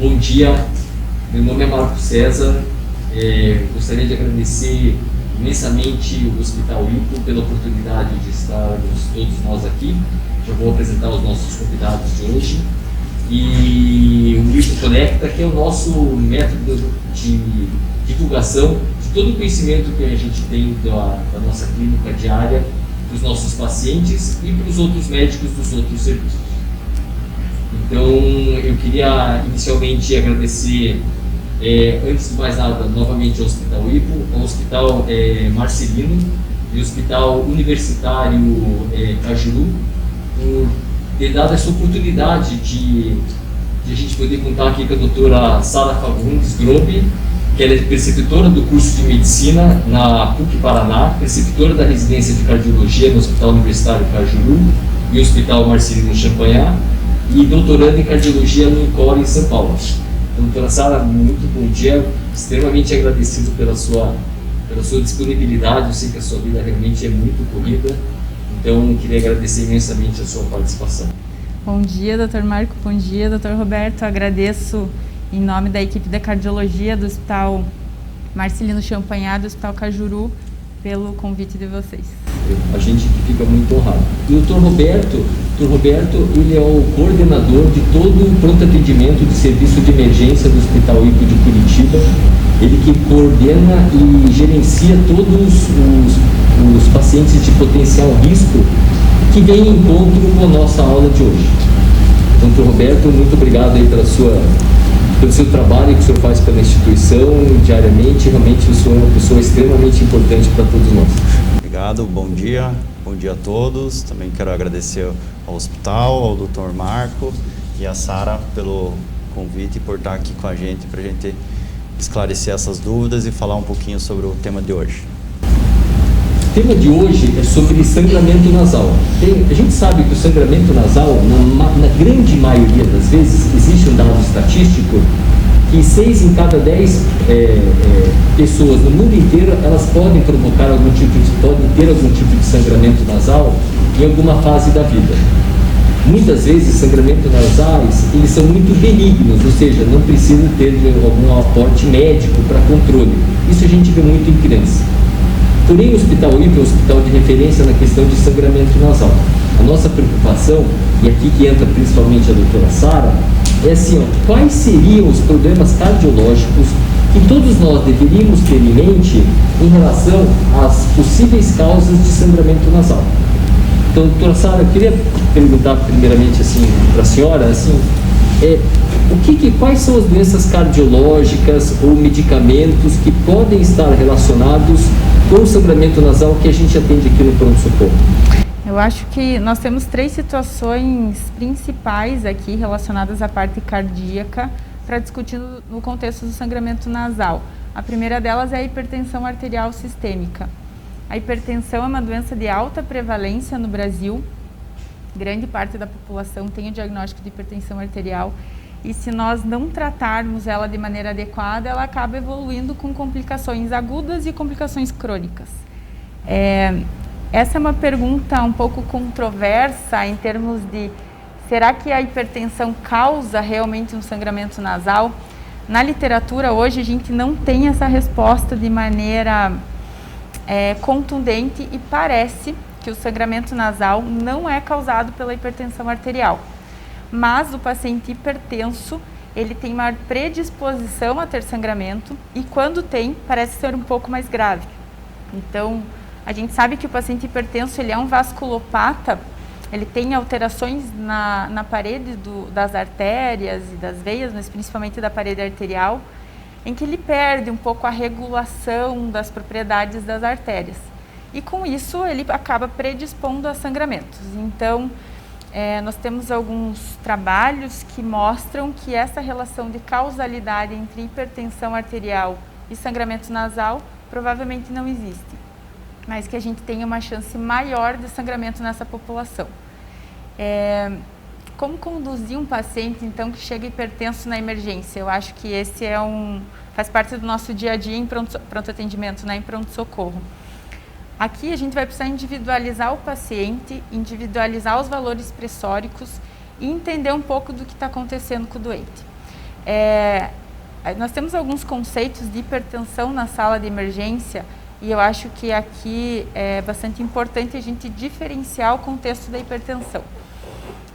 Bom dia, meu nome é Marco César. Gostaria de agradecer imensamente o Hospital IPO pela oportunidade de estarmos todos nós aqui. Já vou apresentar os nossos convidados de hoje. E o IPO Conecta, que é o nosso método de divulgação de todo o conhecimento que a gente tem da nossa clínica diária, para os nossos pacientes e para os outros médicos dos outros serviços. Então, eu queria inicialmente agradecer, antes de mais nada, novamente ao Hospital IPO, ao Hospital Marcelino e ao Hospital Universitário Cajuru, por ter dado essa oportunidade de a gente poder contar aqui com a doutora Sara Fagundes Grobe, que ela é preceptora do curso de Medicina na PUC Paraná, preceptora da residência de Cardiologia no Hospital Universitário Cajuru e o Hospital Marcelino Champagnat, e doutorando em Cardiologia no INCOR em São Paulo. Então, doutora Sara, muito bom dia, extremamente agradecido pela sua disponibilidade. Eu sei que a sua vida realmente é muito corrida, então queria agradecer imensamente a sua participação. Bom dia, doutor Marco, bom dia, doutor Roberto. Eu agradeço em nome da equipe da Cardiologia do Hospital Marcelino Champagnat, do Hospital Cajuru, pelo convite de vocês. A gente fica muito honrado. E o Dr. Roberto, ele é o coordenador de todo o pronto atendimento de serviço de emergência do Hospital IPO de Curitiba. Ele que coordena e gerencia todos os pacientes de potencial risco que vem em encontro com a nossa aula de hoje. Então, Dr. Roberto, muito obrigado aí pelo seu trabalho que o senhor faz pela instituição diariamente. Realmente o senhor é uma pessoa extremamente importante para todos nós. Obrigado, bom dia a todos. Também quero agradecer ao hospital, ao Dr. Marco e a Sara pelo convite e por estar aqui com a gente, para a gente esclarecer essas dúvidas e falar um pouquinho sobre o tema de hoje. O tema de hoje é sobre sangramento nasal. A gente sabe que o sangramento nasal, na grande maioria das vezes, existe um dado estatístico que 6 em cada 10 pessoas no mundo inteiro, elas podem ter algum tipo de sangramento nasal em alguma fase da vida. Muitas vezes, sangramentos nasais, eles são muito benignos, ou seja, não precisa ter algum aporte médico para controle. Isso a gente vê muito em criança. Porém, o Hospital IPO é um hospital de referência na questão de sangramento nasal. A nossa preocupação, e aqui que entra principalmente a doutora Sara, é assim, quais seriam os problemas cardiológicos que todos nós deveríamos ter em mente em relação às possíveis causas de sangramento nasal. Então, doutora Sara, eu queria perguntar primeiramente assim, para a senhora, assim, quais são as doenças cardiológicas ou medicamentos que podem estar relacionados com o sangramento nasal que a gente atende aqui no pronto-socorro? Eu acho que nós temos 3 situações principais aqui relacionadas à parte cardíaca para discutir no contexto do sangramento nasal. A primeira delas é a hipertensão arterial sistêmica. A hipertensão é uma doença de alta prevalência no Brasil. Grande parte da população tem o diagnóstico de hipertensão arterial e se nós não tratarmos ela de maneira adequada, ela acaba evoluindo com complicações agudas e complicações crônicas. Essa é uma pergunta um pouco controversa em termos de será que a hipertensão causa realmente um sangramento nasal? Na literatura hoje a gente não tem essa resposta de maneira contundente e parece que o sangramento nasal não é causado pela hipertensão arterial. Mas o paciente hipertenso, ele tem maior predisposição a ter sangramento e quando tem, parece ser um pouco mais grave. Então, a gente sabe que o paciente hipertenso, ele é um vasculopata, ele tem alterações na parede das artérias e das veias, mas principalmente da parede arterial, em que ele perde um pouco a regulação das propriedades das artérias. E com isso, ele acaba predispondo a sangramentos. Então, nós temos alguns trabalhos que mostram que essa relação de causalidade entre hipertensão arterial e sangramento nasal provavelmente não existe, mas que a gente tenha uma chance maior de sangramento nessa população. Como conduzir um paciente, então, que chega hipertenso na emergência? Eu acho que esse faz parte do nosso dia a dia em pronto atendimento, né, em pronto-socorro. Aqui a gente vai precisar individualizar o paciente, individualizar os valores pressóricos e entender um pouco do que está acontecendo com o doente. Nós temos alguns conceitos de hipertensão na sala de emergência e eu acho que aqui é bastante importante a gente diferenciar o contexto da hipertensão.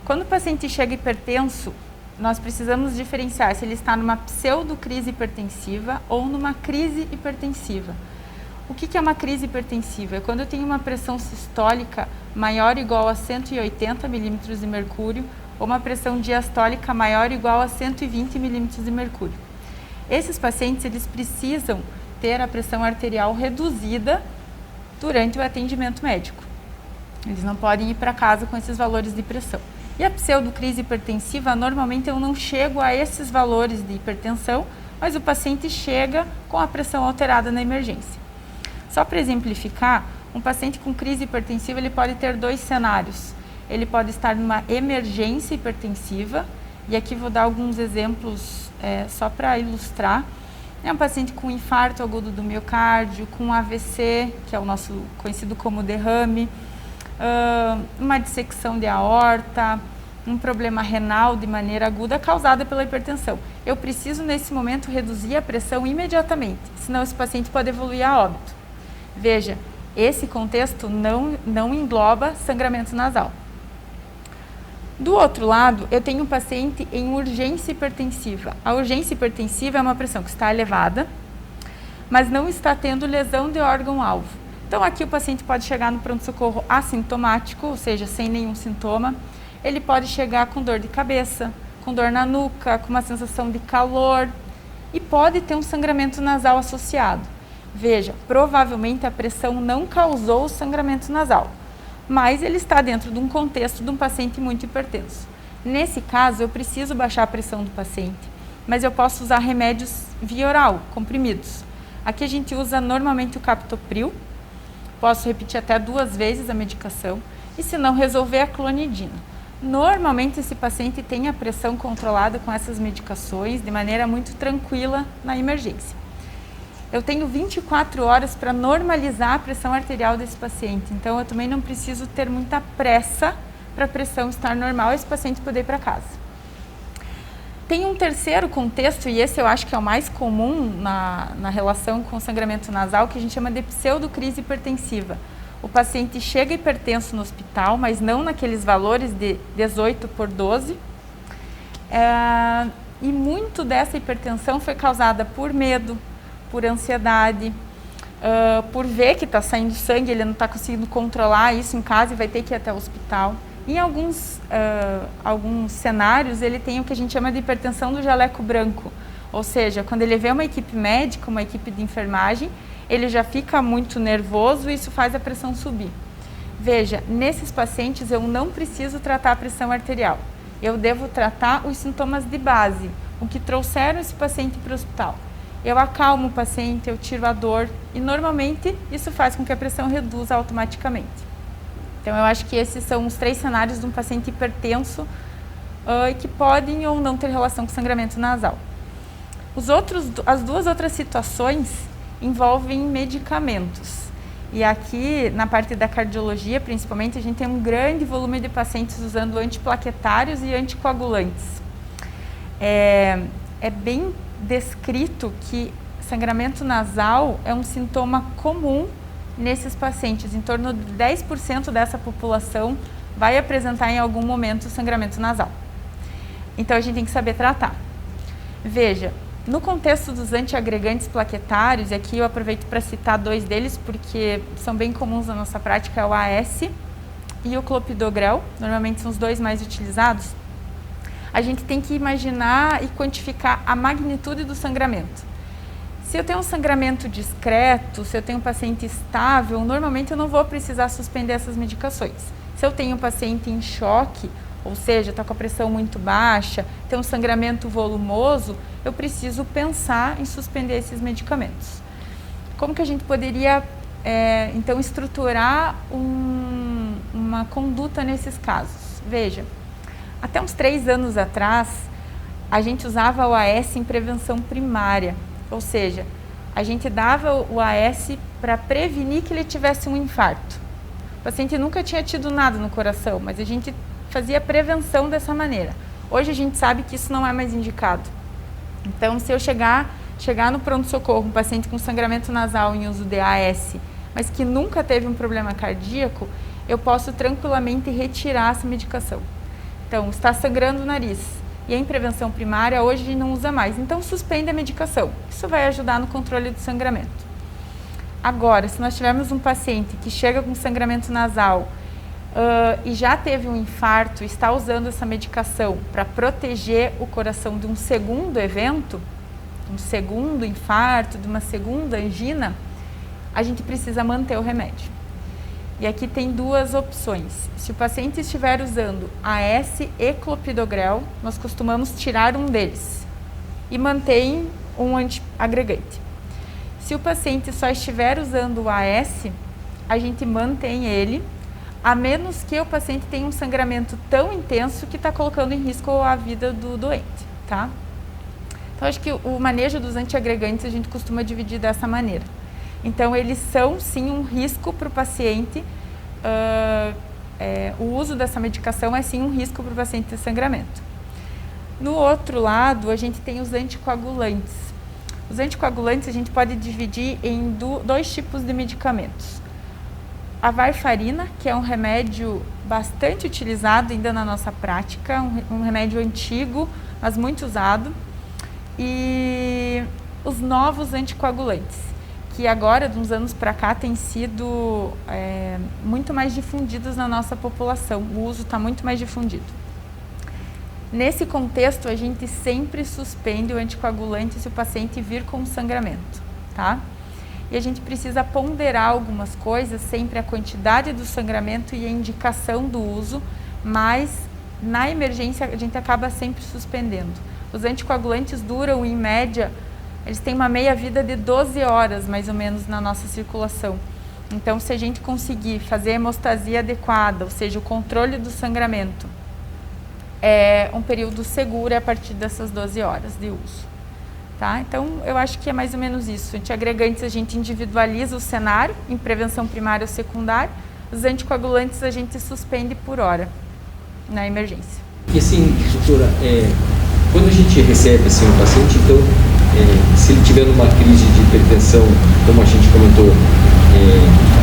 Quando o paciente chega hipertenso, nós precisamos diferenciar se ele está numa pseudocrise hipertensiva ou numa crise hipertensiva. O que é uma crise hipertensiva? É quando eu tenho uma pressão sistólica maior ou igual a 180 milímetros de mercúrio ou uma pressão diastólica maior ou igual a 120 milímetros de mercúrio. Esses pacientes, eles precisam ter a pressão arterial reduzida durante o atendimento médico. Eles não podem ir para casa com esses valores de pressão. E a pseudocrise hipertensiva, normalmente eu não chego a esses valores de hipertensão, mas o paciente chega com a pressão alterada na emergência. Só para exemplificar, um paciente com crise hipertensiva, ele pode ter dois cenários. Ele pode estar numa emergência hipertensiva, e aqui vou dar alguns exemplos só para ilustrar. É um paciente com infarto agudo do miocárdio, com AVC, que é o nosso conhecido como derrame, uma dissecção de aorta, um problema renal de maneira aguda causada pela hipertensão. Eu preciso, nesse momento, reduzir a pressão imediatamente, senão esse paciente pode evoluir a óbito. Veja, esse contexto não engloba sangramento nasal. Do outro lado, eu tenho um paciente em urgência hipertensiva. A urgência hipertensiva é uma pressão que está elevada, mas não está tendo lesão de órgão-alvo. Então, aqui o paciente pode chegar no pronto-socorro assintomático, ou seja, sem nenhum sintoma. Ele pode chegar com dor de cabeça, com dor na nuca, com uma sensação de calor e pode ter um sangramento nasal associado. Veja, provavelmente a pressão não causou o sangramento nasal, mas ele está dentro de um contexto de um paciente muito hipertenso. Nesse caso, eu preciso baixar a pressão do paciente, mas eu posso usar remédios via oral, comprimidos. Aqui a gente usa normalmente o captopril, posso repetir até 2 vezes a medicação, e se não resolver, a clonidina. Normalmente esse paciente tem a pressão controlada com essas medicações de maneira muito tranquila na emergência. Eu tenho 24 horas para normalizar a pressão arterial desse paciente, então eu também não preciso ter muita pressa para a pressão estar normal e esse paciente poder ir para casa. Tem um terceiro contexto, e esse eu acho que é o mais comum na relação com o sangramento nasal, que a gente chama de pseudocrise hipertensiva. O paciente chega hipertenso no hospital, mas não naqueles valores de 18/12, e muito dessa hipertensão foi causada por medo, por ansiedade, por ver que está saindo sangue, ele não está conseguindo controlar isso em casa e vai ter que ir até o hospital. Em alguns cenários, ele tem o que a gente chama de hipertensão do jaleco branco, ou seja, quando ele vê uma equipe médica, uma equipe de enfermagem, ele já fica muito nervoso e isso faz a pressão subir. Veja, nesses pacientes eu não preciso tratar a pressão arterial, eu devo tratar os sintomas de base, o que trouxeram esse paciente para o hospital. Eu acalmo o paciente, eu tiro a dor e normalmente isso faz com que a pressão reduza automaticamente. Então eu acho que esses são os 3 cenários de um paciente hipertenso que podem ou não ter relação com sangramento nasal. As 2 outras situações envolvem medicamentos. E aqui na parte da cardiologia, principalmente, a gente tem um grande volume de pacientes usando antiplaquetários e anticoagulantes. É bem descrito que sangramento nasal é um sintoma comum nesses pacientes. Em torno de 10% dessa população vai apresentar em algum momento sangramento nasal. Então a gente tem que saber tratar. Veja, no contexto dos antiagregantes plaquetários, e aqui eu aproveito para citar 2 deles porque são bem comuns na nossa prática, é o AS e o clopidogrel, normalmente são os 2 mais utilizados. A gente tem que imaginar e quantificar a magnitude do sangramento. Se eu tenho um sangramento discreto, se eu tenho um paciente estável, normalmente eu não vou precisar suspender essas medicações. Se eu tenho um paciente em choque, ou seja, está com a pressão muito baixa, tem um sangramento volumoso, eu preciso pensar em suspender esses medicamentos. Como que a gente poderia, então, estruturar uma conduta nesses casos? Veja, até uns 3 anos atrás, a gente usava o AS em prevenção primária, ou seja, a gente dava o AS para prevenir que ele tivesse um infarto. O paciente nunca tinha tido nada no coração, mas a gente fazia prevenção dessa maneira. Hoje a gente sabe que isso não é mais indicado. Então, se eu chegar no pronto-socorro, um paciente com sangramento nasal em uso de AS, mas que nunca teve um problema cardíaco, eu posso tranquilamente retirar essa medicação. Então, está sangrando o nariz e em prevenção primária, hoje a gente não usa mais. Então, suspende a medicação. Isso vai ajudar no controle do sangramento. Agora, se nós tivermos um paciente que chega com sangramento nasal e já teve um infarto, está usando essa medicação para proteger o coração de um segundo evento, um segundo infarto, de uma segunda angina, a gente precisa manter o remédio. E aqui tem duas opções. Se o paciente estiver usando AS e clopidogrel, nós costumamos tirar um deles e mantém um antiagregante. Se o paciente só estiver usando o AS, a gente mantém ele, a menos que o paciente tenha um sangramento tão intenso que está colocando em risco a vida do doente, tá? Então, acho que o manejo dos antiagregantes a gente costuma dividir dessa maneira. Então, eles são, sim, um risco para o paciente. O uso dessa medicação é, sim, um risco para o paciente ter sangramento. No outro lado, a gente tem os anticoagulantes. Os anticoagulantes a gente pode dividir em dois tipos de medicamentos. A varfarina, que é um remédio bastante utilizado ainda na nossa prática, um remédio antigo, mas muito usado. E os novos anticoagulantes, que agora, de uns anos para cá, têm sido muito mais difundidos na nossa população. O uso está muito mais difundido. Nesse contexto, a gente sempre suspende o anticoagulante se o paciente vir com sangramento, tá? E a gente precisa ponderar algumas coisas, sempre a quantidade do sangramento e a indicação do uso, mas na emergência a gente acaba sempre suspendendo. Os anticoagulantes duram, em média, eles têm uma meia-vida de 12 horas, mais ou menos, na nossa circulação. Então, se a gente conseguir fazer a hemostasia adequada, ou seja, o controle do sangramento, é um período seguro a partir dessas 12 horas de uso. Tá? Então, eu acho que é mais ou menos isso. Antiagregantes, a gente individualiza o cenário, em prevenção primária ou secundária. Os anticoagulantes, a gente suspende por hora, na emergência. E assim, doutora, quando a gente recebe assim, um paciente, então, se ele tiver uma crise de hipertensão, como a gente comentou,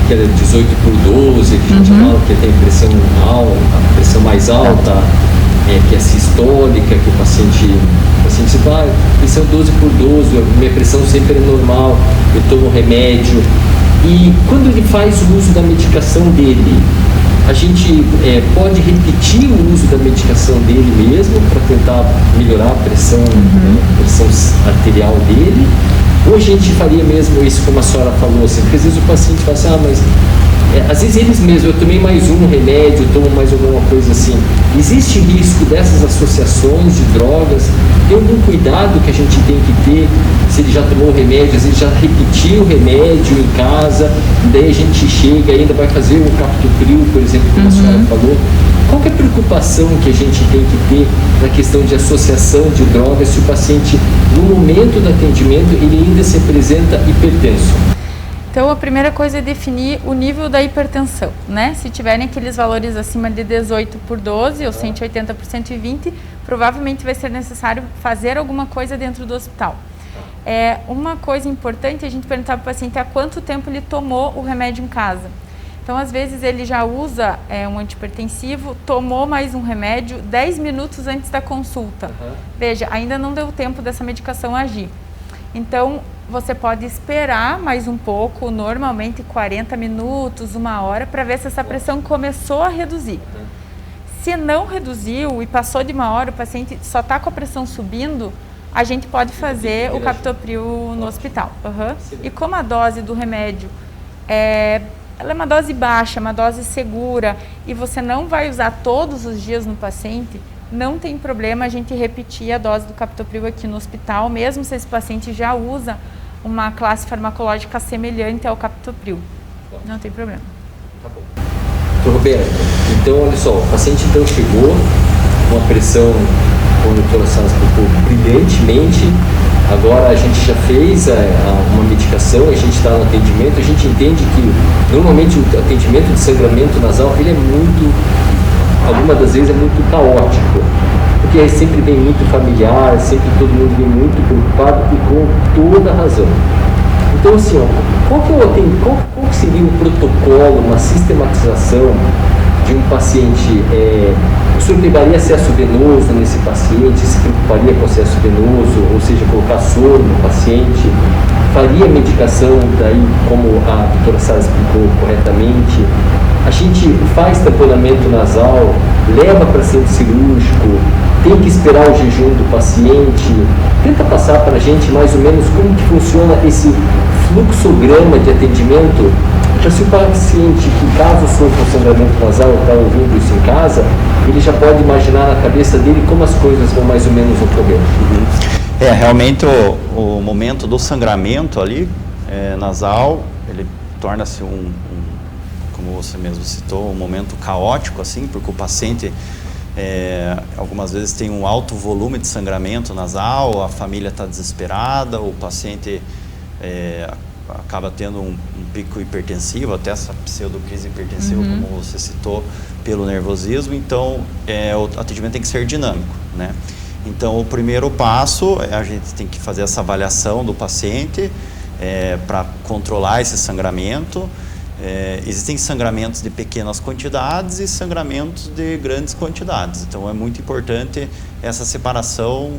aquela 18/12, que a gente fala que tem pressão alta, a pressão mais alta, que é sistólica, que o paciente diz, pressão 12/12, minha pressão sempre é normal, eu tomo remédio. E quando ele faz o uso da medicação dele, a gente pode repetir o uso da medicação dele mesmo para tentar melhorar a pressão, pressão arterial dele, ou a gente faria mesmo isso como a senhora falou, assim, porque às vezes o paciente fala assim, mas às vezes eles mesmos, eu tomei mais um remédio, eu tomo mais alguma coisa assim. Existe risco dessas associações de drogas? Tem algum cuidado que a gente tem que ter? Se ele já tomou o remédio, às vezes já repetiu o remédio em casa, daí a gente chega e ainda vai fazer um captopril, por exemplo, como a senhora falou. Qual que é a preocupação que a gente tem que ter na questão de associação de drogas se o paciente, no momento do atendimento, ele ainda se apresenta hipertenso? Então, a primeira coisa é definir o nível da hipertensão, né? Se tiverem aqueles valores acima de 18/12 ou 180 por 120, provavelmente vai ser necessário fazer alguma coisa dentro do hospital. Uma coisa importante é a gente perguntar para o paciente há quanto tempo ele tomou o remédio em casa. Então, às vezes, ele já usa um antihipertensivo, tomou mais um remédio 10 minutos antes da consulta. Veja, ainda não deu tempo dessa medicação agir. Então, você pode esperar mais um pouco, normalmente 40 minutos, 1 hora, para ver se essa pressão começou a reduzir. Se não reduziu e passou de 1 hora, o paciente só está com a pressão subindo, a gente pode fazer o captopril no hospital. E como a dose do remédio ela é uma dose baixa, uma dose segura, e você não vai usar todos os dias no paciente, não tem problema a gente repetir a dose do captopril aqui no hospital, mesmo se esse paciente já usa uma classe farmacológica semelhante ao captopril. Não tem problema. Tá bom. Doutor Roberto, então olha só, o paciente então chegou com a pressão, como a doutora Sara explicou, brilhantemente. Agora a gente já fez uma medicação, a gente está no atendimento, a gente entende que normalmente o atendimento de sangramento nasal, ele é muito, algumas das vezes é muito caótico, porque que sempre vem muito familiar, sempre todo mundo vem muito preocupado e com toda a razão. Então, assim, ó, qual que seria um protocolo, uma sistematização de um paciente? O senhor levaria acesso venoso nesse paciente, se preocuparia com acesso venoso, ou seja, colocar soro no paciente, faria medicação, daí como a doutora Sara explicou corretamente, a gente faz tamponamento nasal, leva para centro cirúrgico, tem que esperar o jejum do paciente, tenta passar para a gente mais ou menos como que funciona esse fluxograma de atendimento, para se o paciente, que caso sofra um sangramento nasal ou está ouvindo isso em casa, ele já pode imaginar na cabeça dele como as coisas vão mais ou menos ocorrer. Realmente o momento do sangramento ali, nasal, ele torna-se como você mesmo citou, um momento caótico, assim, porque o paciente algumas vezes tem um alto volume de sangramento nasal, a família está desesperada, o paciente acaba tendo um pico hipertensivo, até essa pseudocrise hipertensiva, como você citou, pelo nervosismo. Então, o atendimento tem que ser dinâmico, né? Então, o primeiro passo, a gente tem que fazer essa avaliação do paciente para controlar esse sangramento. Existem sangramentos de pequenas quantidades e sangramentos de grandes quantidades. Então, é muito importante essa separação,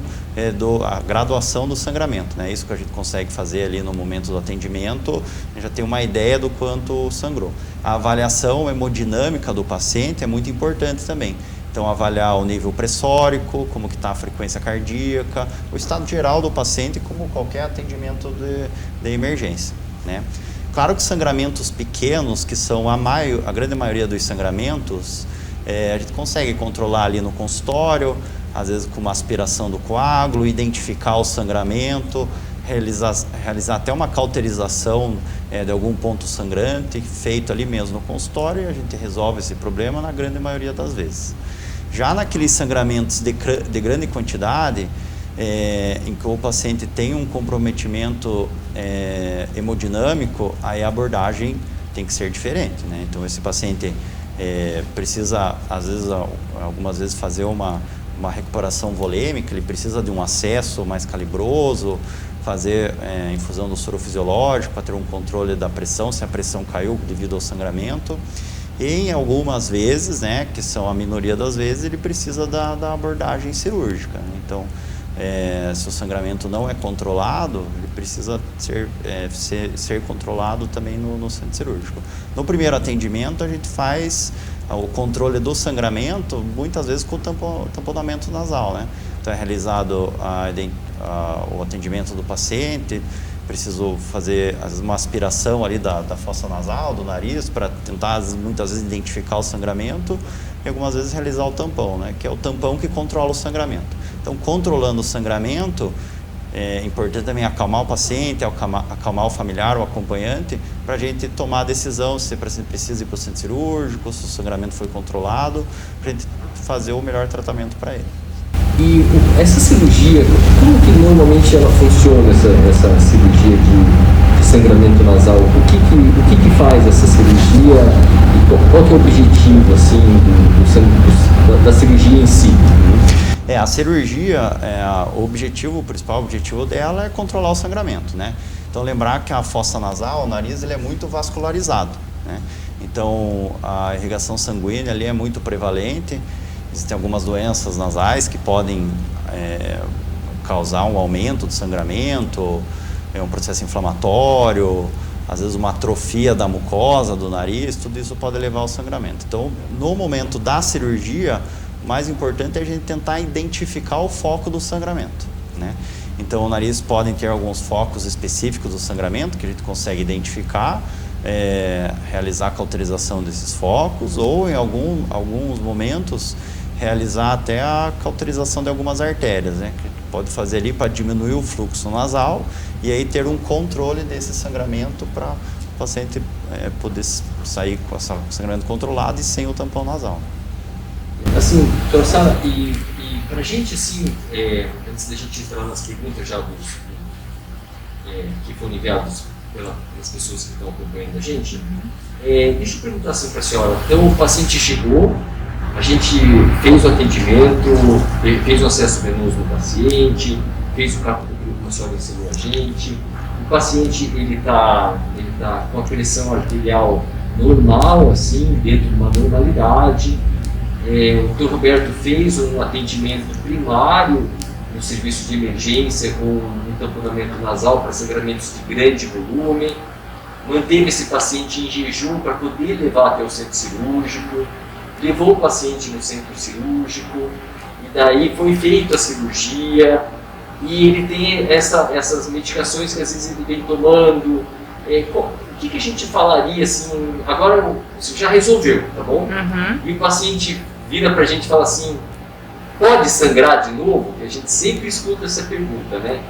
a graduação do sangramento, né? Isso que a gente consegue fazer ali no momento do atendimento, a gente já tem uma ideia do quanto sangrou. A avaliação hemodinâmica do paciente é muito importante também. Então, avaliar o nível pressórico, como que está a frequência cardíaca, o estado geral do paciente, como qualquer atendimento de emergência, né? Claro que sangramentos pequenos, que são a grande maioria dos sangramentos, a gente consegue controlar ali no consultório, às vezes com uma aspiração do coágulo, identificar o sangramento, realizar até uma cauterização de algum ponto sangrante, feito ali mesmo no consultório, e a gente resolve esse problema na grande maioria das vezes. Já naqueles sangramentos de grande quantidade, em que o paciente tem um comprometimento hemodinâmico, aí a abordagem tem que ser diferente, né? Então, esse paciente precisa, algumas vezes, fazer uma recuperação volêmica, ele precisa de um acesso mais calibroso, fazer infusão do soro fisiológico para ter um controle da pressão, se a pressão caiu devido ao sangramento. E em algumas vezes, né, que são a minoria das vezes, ele precisa da abordagem cirúrgica, né? Então, se o sangramento não é controlado, ele precisa ser controlado também no centro cirúrgico. No primeiro atendimento, a gente faz o controle do sangramento, muitas vezes com tamponamento nasal, né? Então, é realizado o atendimento do paciente, preciso fazer, às vezes, uma aspiração ali da fossa nasal, do nariz, para tentar, muitas vezes, identificar o sangramento, e algumas vezes realizar o tampão, né? Que é o tampão que controla o sangramento. Então, controlando o sangramento, é importante também acalmar o paciente, acalmar o familiar, o acompanhante, para a gente tomar a decisão se o paciente precisa ir para o centro cirúrgico, se o sangramento foi controlado, para a gente fazer o melhor tratamento para ele. E essa cirurgia, como que normalmente ela funciona, essa cirurgia de sangramento nasal? O que faz essa cirurgia e qual que é o objetivo assim, da cirurgia em si? A cirurgia, o principal objetivo dela é controlar o sangramento, né? Então, lembrar que a fossa nasal, o nariz, ele é muito vascularizado, né? Então, a irrigação sanguínea ali é muito prevalente. Existem algumas doenças nasais que podem causar um aumento do sangramento, um processo inflamatório, às vezes uma atrofia da mucosa do nariz, tudo isso pode levar ao sangramento. Então, no momento da cirurgia, o mais importante é a gente tentar identificar o foco do sangramento, né? Então, o nariz podem ter alguns focos específicos do sangramento que a gente consegue identificar, realizar a cauterização desses focos, ou em alguns momentos realizar até a cauterização de algumas artérias, né? Que pode fazer ali para diminuir o fluxo nasal e aí ter um controle desse sangramento para o paciente poder sair com esse sangramento controlado e sem o tampão nasal. Assim, doutora Sara, e para a gente, assim, antes da gente entrar nas perguntas já que foram enviadas pelas pessoas que estão acompanhando a gente, deixa eu perguntar assim para a senhora. Então, o paciente chegou, A gente fez o atendimento, fez o acesso venoso no paciente, fez o cálculo que a senhora ensinou a gente. O paciente ele tá com a pressão arterial normal, assim, dentro de uma normalidade. O Dr. Roberto fez um atendimento primário no serviço de emergência com um tamponamento nasal para sangramentos de grande volume. Manteve esse paciente em jejum para poder levar até o centro cirúrgico. Levou o paciente no centro cirúrgico e daí foi feita a cirurgia e ele tem essas medicações que às vezes ele vem tomando. O que a gente falaria assim, agora você já resolveu, tá bom? Uhum. E o paciente vira pra gente e fala assim, pode sangrar de novo? Que a gente sempre escuta essa pergunta, né?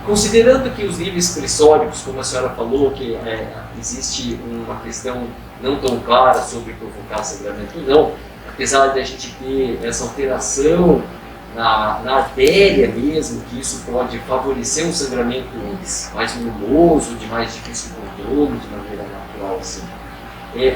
Considerando que os níveis pressóricos, como a senhora falou, que existe uma questão não tão clara sobre provocar sangramento ou não, apesar de a gente ter essa alteração na artéria mesmo, que isso pode favorecer um sangramento mais volumoso, de mais difícil controle, de maneira natural, assim.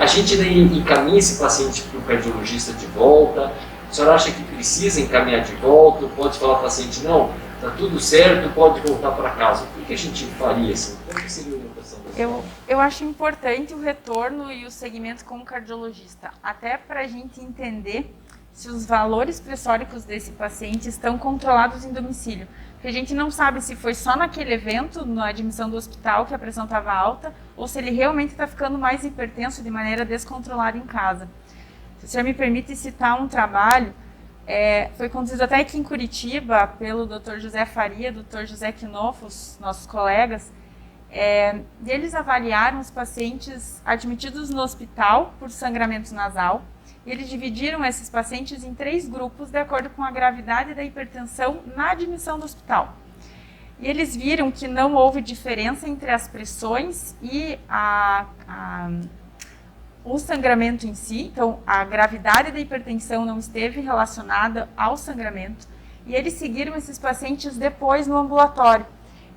A gente encaminha esse paciente para o cardiologista de volta. A senhora acha que precisa encaminhar de volta? Pode falar para o paciente, não, está tudo certo, pode voltar para casa. O que a gente faria assim? Qual que seria a orientação da senhora? Eu acho importante o retorno e o segmento com o cardiologista, até para a gente entender se os valores pressóricos desse paciente estão controlados em domicílio. Porque a gente não sabe se foi só naquele evento, na admissão do hospital, que a pressão estava alta, ou se ele realmente está ficando mais hipertenso de maneira descontrolada em casa. Se o senhor me permite citar um trabalho, foi conduzido até aqui em Curitiba pelo Dr. José Faria, Dr. José Quinofos, nossos colegas, e eles avaliaram os pacientes admitidos no hospital por sangramento nasal. E eles dividiram esses pacientes em 3 grupos de acordo com a gravidade da hipertensão na admissão do hospital. E eles viram que não houve diferença entre as pressões e o sangramento em si. Então, a gravidade da hipertensão não esteve relacionada ao sangramento. E eles seguiram esses pacientes depois no ambulatório.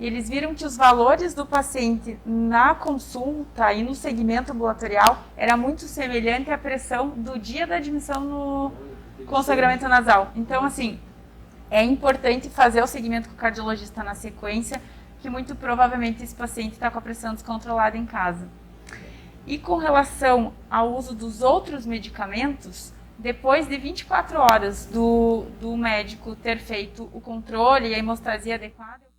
E eles viram que os valores do paciente na consulta e no segmento ambulatorial era muito semelhante à pressão do dia da admissão com sangramento nasal. Então, assim, é importante fazer o segmento com o cardiologista na sequência, que muito provavelmente esse paciente está com a pressão descontrolada em casa. E com relação ao uso dos outros medicamentos, depois de 24 horas do médico ter feito o controle e a hemostasia adequada,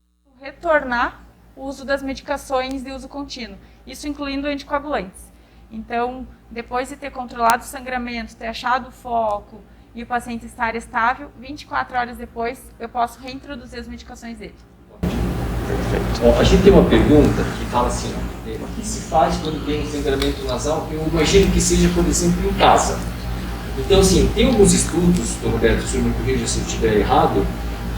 retornar o uso das medicações de uso contínuo, isso incluindo anticoagulantes. Então, depois de ter controlado o sangramento, ter achado o foco e o paciente estar estável, 24 horas depois eu posso reintroduzir as medicações dele. Perfeito. A gente tem uma pergunta que fala assim, o que se faz quando tem um sangramento nasal? Eu imagino que seja, por exemplo, em casa. Então, assim, tem alguns estudos, Dr. Roberto, o senhor me corrija se eu estiver errado,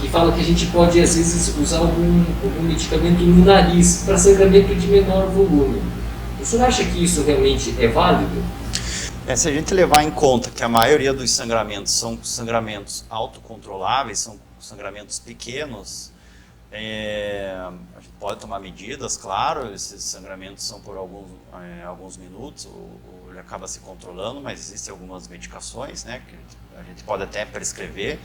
que fala que a gente pode, às vezes, usar algum medicamento no nariz para sangramento de menor volume. O senhor acha que isso realmente é válido? Se a gente levar em conta que a maioria dos sangramentos são sangramentos autocontroláveis, são sangramentos pequenos, a gente pode tomar medidas, claro, esses sangramentos são por alguns minutos, ou ele acaba se controlando, mas existem algumas medicações, né, que a gente pode até prescrever.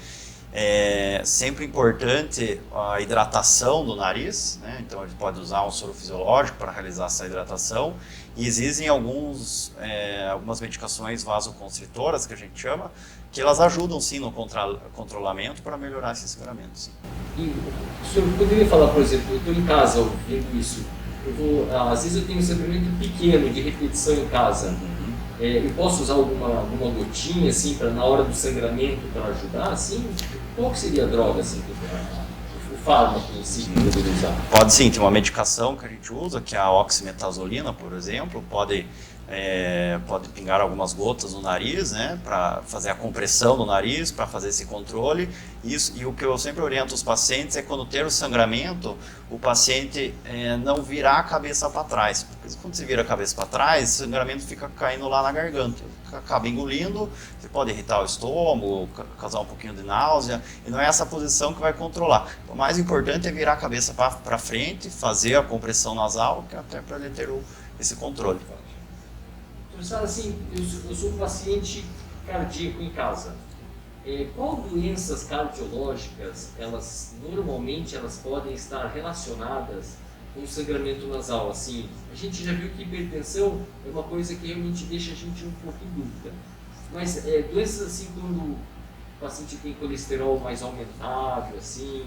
É sempre importante a hidratação do nariz, né? Então a gente pode usar um soro fisiológico para realizar essa hidratação, e existem algumas medicações vasoconstritoras, que a gente chama, que elas ajudam sim no controlamento para melhorar esses sangramentos. E o senhor poderia falar, por exemplo, eu estou em casa ouvindo isso, às vezes eu tenho um sangramento pequeno de repetição em casa. Eu posso usar alguma gotinha assim para na hora do sangramento para ajudar, assim? Qual que seria a droga assim, o fármaco em si que poderia usar? Pode sim, tem uma medicação que a gente usa, que é a oximetazolina, por exemplo, pode pingar algumas gotas no nariz, né, para fazer a compressão do nariz, para fazer esse controle. E o que eu sempre oriento os pacientes é quando ter o sangramento, o paciente não virar a cabeça para trás. Porque quando você vira a cabeça para trás, o sangramento fica caindo lá na garganta, acaba engolindo, você pode irritar o estômago, causar um pouquinho de náusea, e não é essa posição que vai controlar. O mais importante é virar a cabeça para frente, fazer a compressão nasal, que até para ele ter esse controle. Assim, eu sou um paciente cardíaco em casa. Qual doenças cardiológicas, normalmente elas podem estar relacionadas com o sangramento nasal? Assim, a gente já viu que hipertensão é uma coisa que realmente deixa a gente um pouco em dúvida. Mas doenças assim, quando o paciente tem colesterol mais aumentado, assim,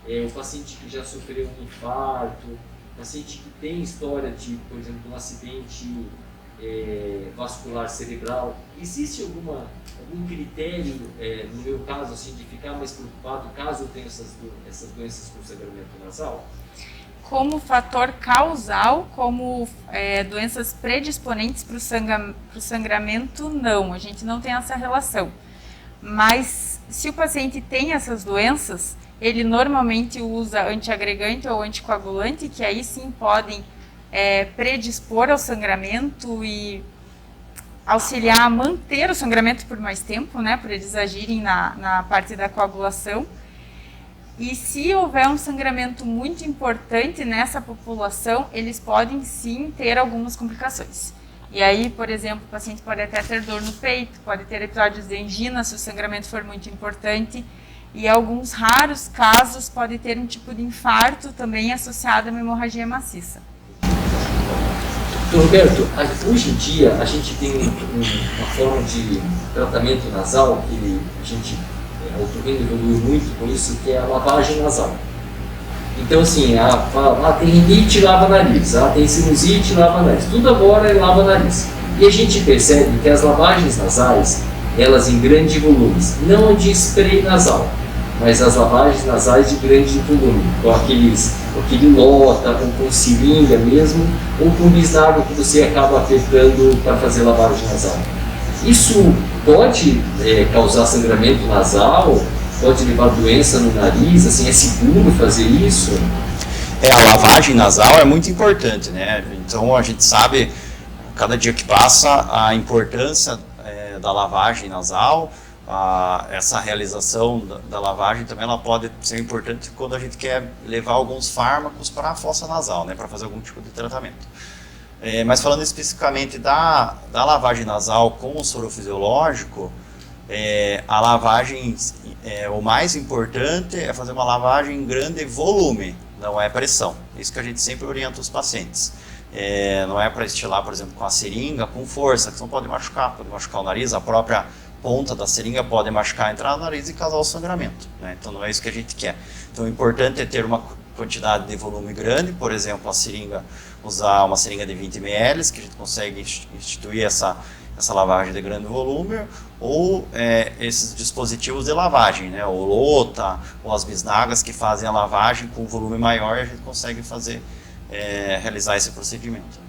o paciente que já sofreu um infarto, o paciente que tem história de, por exemplo, um acidente vascular cerebral, existe algum critério, no meu caso, assim, de ficar mais preocupado caso eu tenha essas doenças com sangramento nasal? Como fator causal, como doenças predisponentes para o sangramento, não, a gente não tem essa relação. Mas se o paciente tem essas doenças, ele normalmente usa antiagregante ou anticoagulante, que aí sim podem predispor ao sangramento e auxiliar a manter o sangramento por mais tempo, né, por eles agirem na parte da coagulação. E se houver um sangramento muito importante nessa população, eles podem sim ter algumas complicações. E aí, por exemplo, o paciente pode até ter dor no peito, pode ter episódios de angina se o sangramento for muito importante, e em alguns raros casos pode ter um tipo de infarto também associado a uma hemorragia maciça. Roberto, hoje em dia a gente tem uma forma de tratamento nasal que a otorrino evoluiu muito com isso, que é a lavagem nasal. Então assim, tem rinite, lava nariz, tem sinusite, lava nariz, tudo agora é lava nariz. E a gente percebe que as lavagens nasais, elas em grande volume, não de spray nasal, mas as lavagens nasais de grande volume, com aquele lota, ou com seringa mesmo, ou com bisnaga que você acaba apertando para fazer lavagem nasal. Isso pode causar sangramento nasal, pode levar doença no nariz, assim, é seguro fazer isso? A lavagem nasal é muito importante, né? Então a gente sabe, cada dia que passa, a importância da lavagem nasal. Essa realização da lavagem também ela pode ser importante quando a gente quer levar alguns fármacos para a fossa nasal, né, para fazer algum tipo de tratamento. Mas falando especificamente da lavagem nasal com o soro fisiológico, a lavagem, o mais importante é fazer uma lavagem em grande volume, não é pressão. Isso que a gente sempre orienta os pacientes. Não é para estilar, por exemplo, com a seringa, com força, que não pode machucar o nariz, a própria ponta da seringa pode machucar, entrar no nariz e causar o sangramento, né? Então não é isso que a gente quer. Então o importante é ter uma quantidade de volume grande, por exemplo, usar uma seringa de 20 ml, que a gente consegue instituir essa lavagem de grande volume, ou esses dispositivos de lavagem, né? O lota, ou as bisnagas que fazem a lavagem com volume maior, e a gente consegue realizar esse procedimento.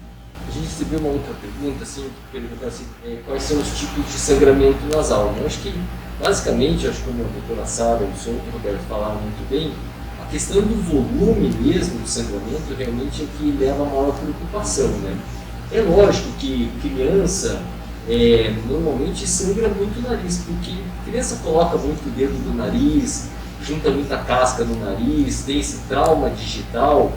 A gente recebeu uma outra pergunta, assim, perguntando assim, quais são os tipos de sangramento nasal. Eu acho que, basicamente, como a doutora Sara e o senhor Roberto falaram muito bem, a questão do volume mesmo do sangramento realmente é que leva a maior preocupação, né? É lógico que criança normalmente sangra muito o nariz, porque a criança coloca muito o dedo no nariz, junta muita casca no nariz, tem esse trauma digital,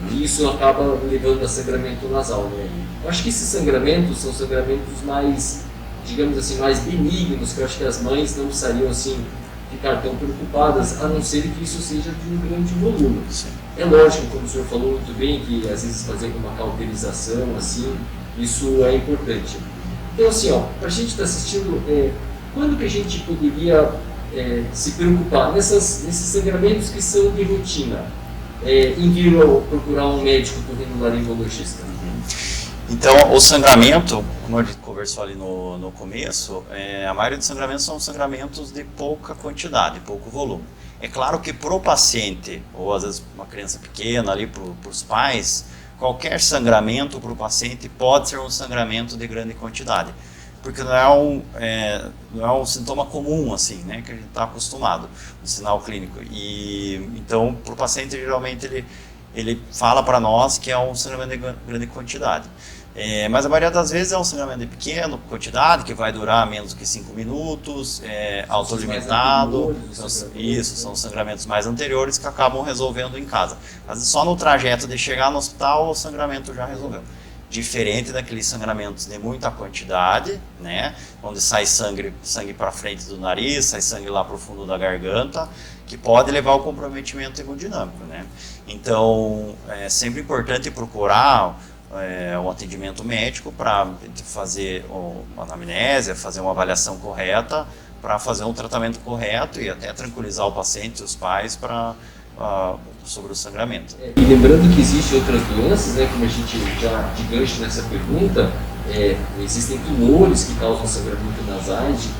e isso acaba levando a sangramento nasal, né? Eu acho que esses sangramentos são sangramentos mais, digamos assim, mais benignos, que eu acho que as mães não precisariam, assim, ficar tão preocupadas, a não ser que isso seja de um grande volume. Sim. É lógico, como o senhor falou muito bem, que às vezes fazer alguma cauterização, assim, isso é importante. Então, assim, para a gente estar assistindo, quando que a gente poderia se preocupar nesses sangramentos que são de rotina? Em vir procurar um médico otorrinolaringologista? Então, o sangramento, como a gente conversou ali no começo, a maioria dos sangramentos são sangramentos de pouca quantidade, pouco volume. É claro que para o paciente, ou às vezes uma criança pequena ali, para os pais, qualquer sangramento para o paciente pode ser um sangramento de grande quantidade, porque não é um sintoma comum, assim, né, que a gente está acostumado, um sinal clínico. E então, para o paciente, geralmente ele fala para nós que é um sangramento de grande quantidade. Mas a maioria das vezes é um sangramento de pequena quantidade, que vai durar menos do que 5 minutos, autolimitado. Isso, são sangramentos mais anteriores que acabam resolvendo em casa. Mas só no trajeto de chegar no hospital, o sangramento já resolveu. diferente daqueles sangramentos de muita quantidade, né, onde sai sangue para frente do nariz, sai sangue lá para o fundo da garganta, que pode levar ao comprometimento hemodinâmico, né. Então, é sempre importante procurar um atendimento médico para fazer uma anamnese, fazer uma avaliação correta, para fazer um tratamento correto e até tranquilizar o paciente e os pais sobre o sangramento. E lembrando que existem outras doenças, né, como a gente já de gancho nessa pergunta, existem tumores que causam sangramento nasais de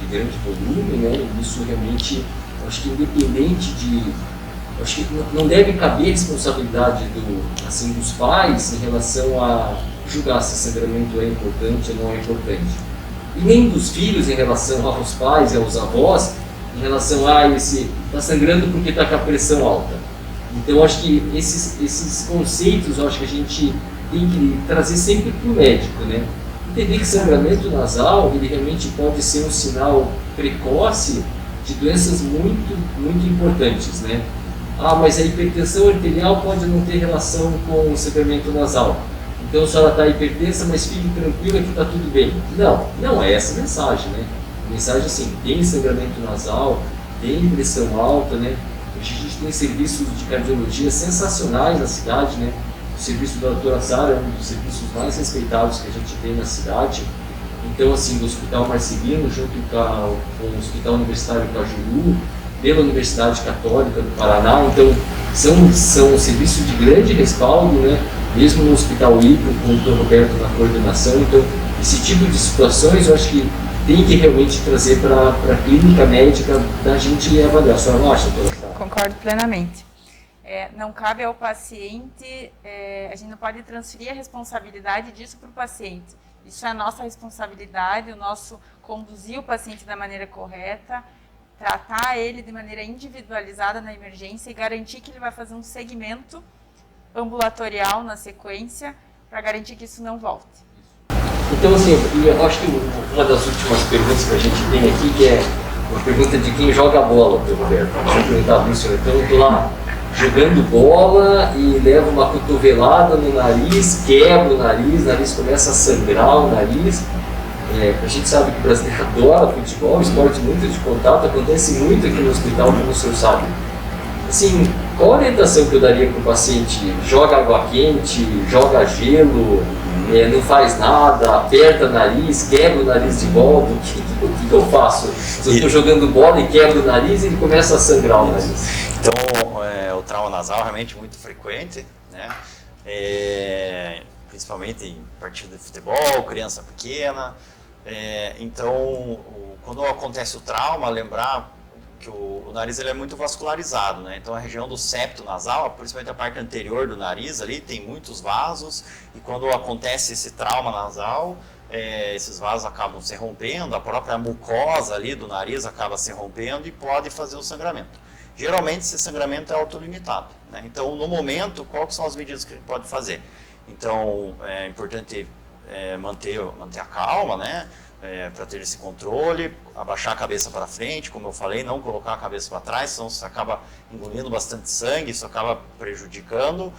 grande volume, né, e isso realmente, acho que independente acho que não deve caber responsabilidade dos pais em relação a julgar se sangramento é importante ou não é importante. E nem dos filhos em relação aos pais e aos avós, em relação a esse está sangrando porque está com a pressão alta. Então, acho que esses conceitos, acho que a gente tem que trazer sempre para o médico, né? Entender que sangramento nasal, ele realmente pode ser um sinal precoce de doenças muito, muito importantes, né? Ah, mas a hipertensão arterial pode não ter relação com o sangramento nasal. Então, a senhora está hipertensa, mas fique tranquila que está tudo bem. Não é essa a mensagem, né? A mensagem é assim, tem sangramento nasal, tem pressão alta, né? Hoje a gente tem serviços de cardiologia sensacionais na cidade, né? O serviço da doutora Sara é um dos serviços mais respeitados que a gente tem na cidade. Então, assim, do Hospital Marcelino, junto com o Hospital Universitário Cajuru, pela Universidade Católica do Paraná, então são serviços de grande respaldo, né? Mesmo no Hospital Ipo, com o Dr. Roberto na coordenação. Então, esse tipo de situações eu acho que tem que realmente trazer para a clínica médica da gente avaliar. A senhora não acha, doutora? Concordo plenamente. Não cabe ao paciente, a gente não pode transferir a responsabilidade disso para o paciente. Isso é a nossa responsabilidade, o nosso conduzir o paciente da maneira correta, tratar ele de maneira individualizada na emergência e garantir que ele vai fazer um segmento ambulatorial na sequência para garantir que isso não volte. Então, assim, eu acho que uma das últimas perguntas que a gente tem aqui, que é uma pergunta de quem joga bola, Roberto. Deixa eu perguntar para o senhor. Então, eu estou lá jogando bola e levo uma cotovelada no nariz, quebro o nariz começa a sangrar o nariz. A gente sabe que o brasileiro adora futebol, esporte muito de contato, acontece muito aqui no hospital, como o senhor sabe. Assim, qual a orientação que eu daria para o paciente? Joga água quente, joga gelo, não faz nada, aperta o nariz, quebra o nariz de volta, o que eu faço? Se eu estou jogando bola e quebro o nariz, ele começa a sangrar o nariz. Então, o trauma nasal é realmente muito frequente, né? Principalmente em partida de futebol, criança pequena. Então, quando acontece o trauma, lembrar que o nariz ele é muito vascularizado, né? Então a região do septo nasal, principalmente a parte anterior do nariz ali, tem muitos vasos, e quando acontece esse trauma nasal, esses vasos acabam se rompendo, a própria mucosa ali do nariz acaba se rompendo e pode fazer o sangramento. Geralmente esse sangramento é autolimitado, né? Então no momento, quais são as medidas que a gente pode fazer? Então é importante manter a calma, né? Para ter esse controle, abaixar a cabeça para frente, como eu falei, não colocar a cabeça para trás, senão você acaba engolindo bastante sangue, isso acaba prejudicando.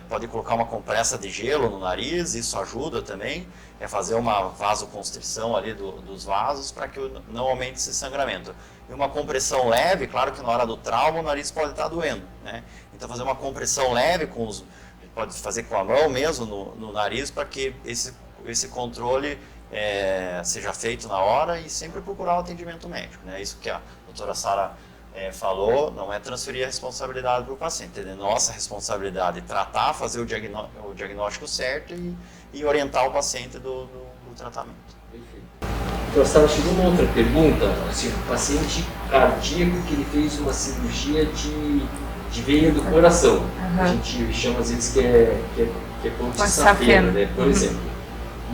Pode colocar uma compressa de gelo no nariz, isso ajuda também. Fazer uma vasoconstrição ali dos vasos para que não aumente esse sangramento. E uma compressão leve, claro que na hora do trauma o nariz pode estar doendo, né? Então fazer uma compressão leve, pode fazer com a mão mesmo no nariz, para que esse controle seja feito na hora, e sempre procurar o atendimento médico, né? Isso que a doutora Sara falou, não é transferir a responsabilidade para o paciente, é nossa responsabilidade tratar, fazer o diagnóstico certo e orientar o paciente do tratamento. Perfeito. Doutora Sara, chegou uma outra pergunta, assim, o paciente cardíaco que ele fez uma cirurgia de veia do coração, a gente chama às vezes que é ponte safena, né? Por exemplo.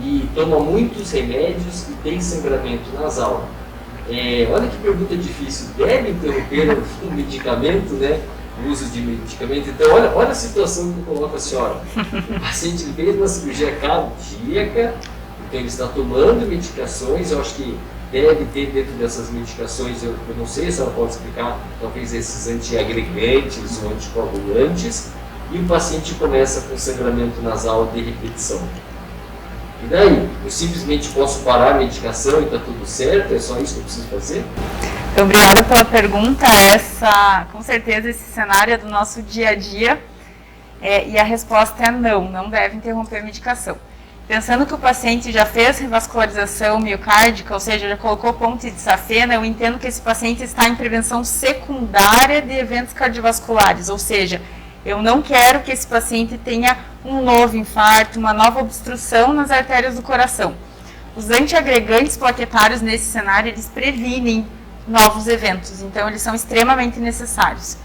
E toma muitos remédios e tem sangramento nasal. Olha que pergunta difícil. Deve interromper o medicamento, né? O uso de medicamento. Então, olha a situação que eu coloco a senhora. O paciente fez uma cirurgia cardíaca, então ele está tomando medicações. Eu acho que deve ter dentro dessas medicações, eu não sei se ela pode explicar, talvez esses antiagregantes ou anticoagulantes. e o paciente começa com sangramento nasal de repetição. E daí? Eu simplesmente posso parar a medicação e está tudo certo? É só isso que eu preciso fazer? Então, obrigada pela pergunta. Com certeza, esse cenário é do nosso dia a dia e a resposta é não deve interromper a medicação. Pensando que o paciente já fez revascularização miocárdica, ou seja, já colocou ponte de safena, eu entendo que esse paciente está em prevenção secundária de eventos cardiovasculares, ou seja, eu não quero que esse paciente tenha um novo infarto, uma nova obstrução nas artérias do coração. Os antiagregantes plaquetários nesse cenário, eles previnem novos eventos, então eles são extremamente necessários.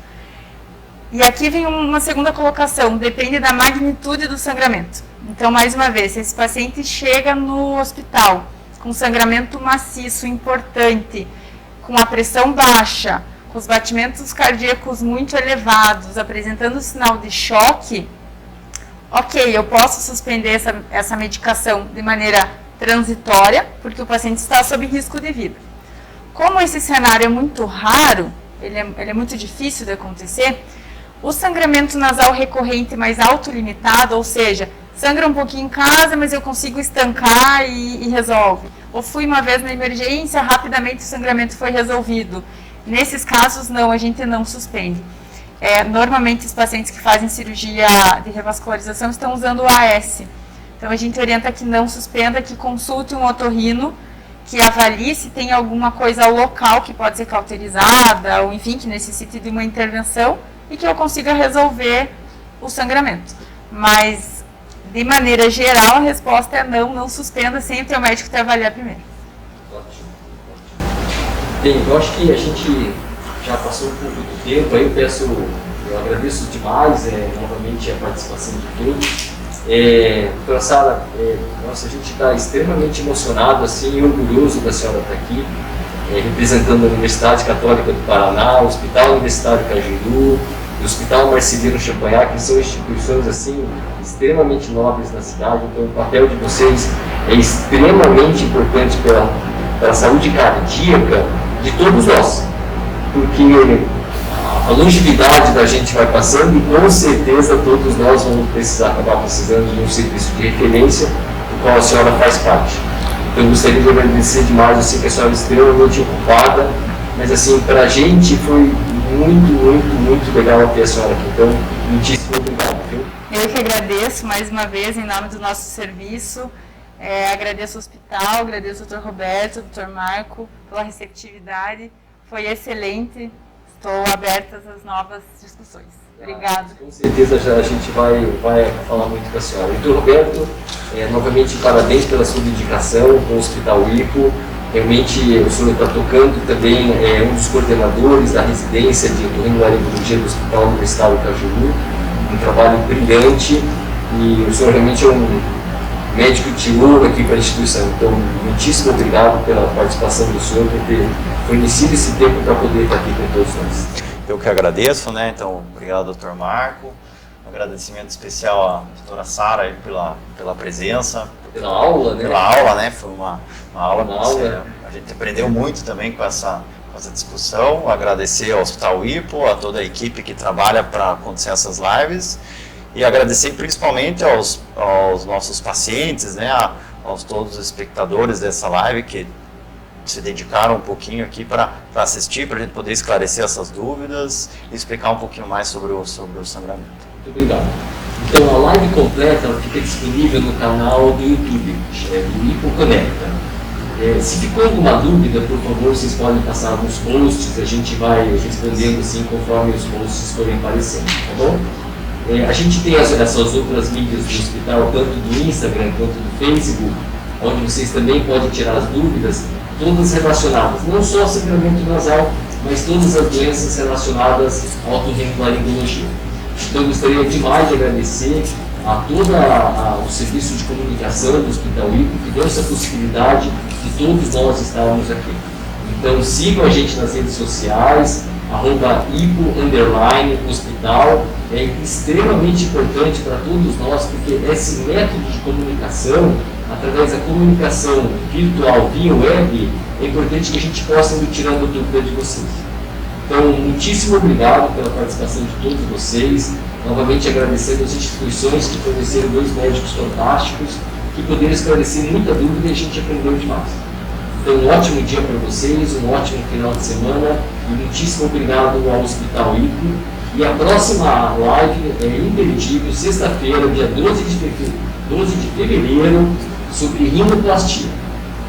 E aqui vem uma segunda colocação, depende da magnitude do sangramento. Então, mais uma vez, se esse paciente chega no hospital com sangramento maciço, importante, com a pressão baixa, com os batimentos cardíacos muito elevados, apresentando sinal de choque, ok, eu posso suspender essa medicação de maneira transitória, porque o paciente está sob risco de vida. Como esse cenário é muito raro, ele é muito difícil de acontecer, o sangramento nasal recorrente mais autolimitado, ou seja, sangra um pouquinho em casa, mas eu consigo estancar e resolve. Ou fui uma vez na emergência, rapidamente o sangramento foi resolvido. Nesses casos, não, a gente não suspende. Normalmente, os pacientes que fazem cirurgia de revascularização estão usando o AS. Então, a gente orienta que não suspenda, que consulte um otorrino, que avalie se tem alguma coisa local que pode ser cauterizada, ou enfim, que necessite de uma intervenção, e que eu consiga resolver o sangramento. Mas, de maneira geral, a resposta é não suspenda sem o teu médico te avaliar primeiro. Ótimo. Bem, eu acho que a gente já passou um pouco do tempo, aí eu agradeço demais novamente a participação de todos. Doutora Sara, nossa, a gente está extremamente emocionado assim, e orgulhoso da senhora estar aqui, representando a Universidade Católica do Paraná, o Hospital Universitário Cajuru, o Hospital Marcelino Champagnat, que são instituições assim, extremamente nobres na cidade. Então, o papel de vocês é extremamente importante para a saúde cardíaca de todos nós, porque a longevidade da gente vai passando e com certeza todos nós vamos acabar precisando de um serviço de referência, do qual a senhora faz parte. Então, eu gostaria de agradecer demais, assim, que a senhora é extremamente ocupada, mas assim, para a gente foi muito legal ter a senhora aqui. Então, muitíssimo obrigado, viu? Eu que agradeço mais uma vez em nome do nosso serviço. Agradeço o hospital, agradeço ao Dr. Roberto, Dr. Marco pela receptividade. Foi excelente. Estou aberta às novas discussões. Obrigada. Com certeza a gente vai falar muito com a senhora. Dr. Roberto, novamente parabéns pela sua dedicação com o Hospital IPO. Realmente o senhor está tocando também, um dos coordenadores da residência de otorrinolaringologia do Hospital Universitário Cajuru, um trabalho brilhante, e o senhor realmente é um médico de ouro aqui para a instituição. Então, muitíssimo obrigado pela participação do senhor, por ter fornecido esse tempo para poder estar aqui com todos nós. Eu que agradeço, né? Então, obrigado, Dr. Marco. Um agradecimento especial à doutora Sara aí pela presença. Pela aula, né? Pela aula, né? Foi uma aula. A gente aprendeu muito também com essa discussão. Agradecer ao Hospital IPO, a toda a equipe que trabalha para acontecer essas lives. E agradecer principalmente aos nossos pacientes, né? Aos todos os espectadores dessa live que se dedicaram um pouquinho aqui para assistir, para a gente poder esclarecer essas dúvidas e explicar um pouquinho mais sobre o sangramento. Muito obrigado. Então, a live completa ela fica disponível no canal do YouTube, do IPO Conecta. Se ficou alguma dúvida, por favor, vocês podem passar nos posts, a gente vai respondendo assim conforme os posts forem aparecendo, tá bom? A gente tem essas outras mídias do hospital, tanto do Instagram quanto do Facebook, onde vocês também podem tirar as dúvidas, todas relacionadas, não só ao sangramento nasal, mas todas as doenças relacionadas à otorrinolaringologia. Então, eu gostaria demais de agradecer a todo o serviço de comunicação do Hospital IPO, que deu essa possibilidade de todos nós estarmos aqui. Então, sigam a gente nas redes sociais, @IPO_hospital, é extremamente importante para todos nós, porque esse método de comunicação, através da comunicação virtual via web, é importante que a gente possa ir tirando dúvida de vocês. Então, muitíssimo obrigado pela participação de todos vocês. Novamente agradecendo as instituições que forneceram 2 médicos fantásticos, que poderam esclarecer muita dúvida e a gente aprendeu demais. Então, um ótimo dia para vocês, um ótimo final de semana e muitíssimo obrigado ao Hospital IPO. E a próxima live é imperdível, sexta-feira, dia 12 de fevereiro, sobre rinoplastia.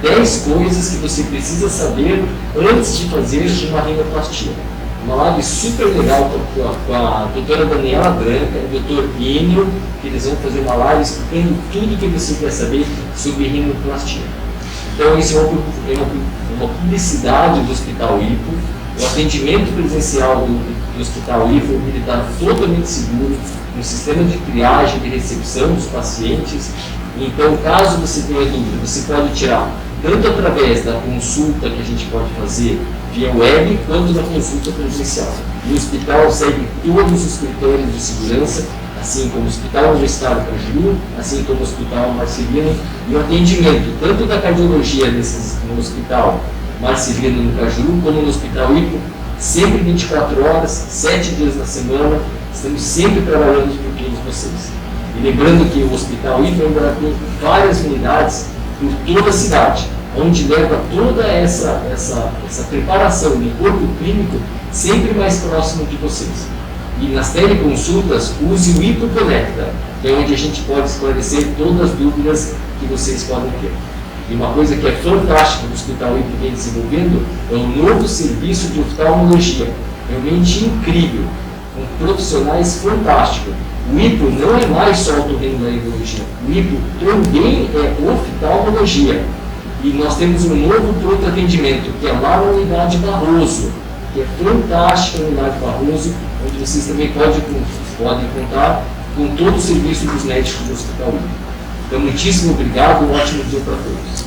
10 coisas que você precisa saber antes de fazer uma rinoplastia. Uma live super legal com a doutora Daniela Branca e o doutor Enio, que eles vão fazer uma live explicando tudo que você quer saber sobre rinoplastia. Então, isso é uma publicidade do Hospital IPO. O atendimento presencial do Hospital IPO está totalmente seguro, no sistema de triagem e recepção dos pacientes. Então, caso você tenha dúvida, você pode tirar tanto através da consulta que a gente pode fazer via web, quanto da consulta presencial. E o hospital segue todos os critérios de segurança, assim como o Hospital Universitário Cajuru, assim como o Hospital Marcelino, e o atendimento tanto da cardiologia no Hospital Marcelino no Cajuru, como no Hospital IPO, sempre 24 horas, 7 dias na semana, estamos sempre trabalhando por todos vocês. E lembrando que o Hospital IPO ainda tem várias unidades por toda a cidade, onde leva toda essa preparação do corpo clínico sempre mais próximo de vocês. E nas teleconsultas, use o IPO Conecta, que é onde a gente pode esclarecer todas as dúvidas que vocês podem ter. E uma coisa que é fantástica do Hospital IPO vem desenvolvendo é um novo serviço de oftalmologia, realmente incrível, com profissionais fantásticos. O IPO não é mais só otorrinolaringologia, o IPO também é oftalmologia. E nós temos um novo pronto atendimento, que é lá na Unidade Barroso, que é fantástica a Unidade Barroso, onde vocês também podem contar com todo o serviço dos médicos do Hospital IPO. Então, muitíssimo obrigado, um ótimo dia para todos.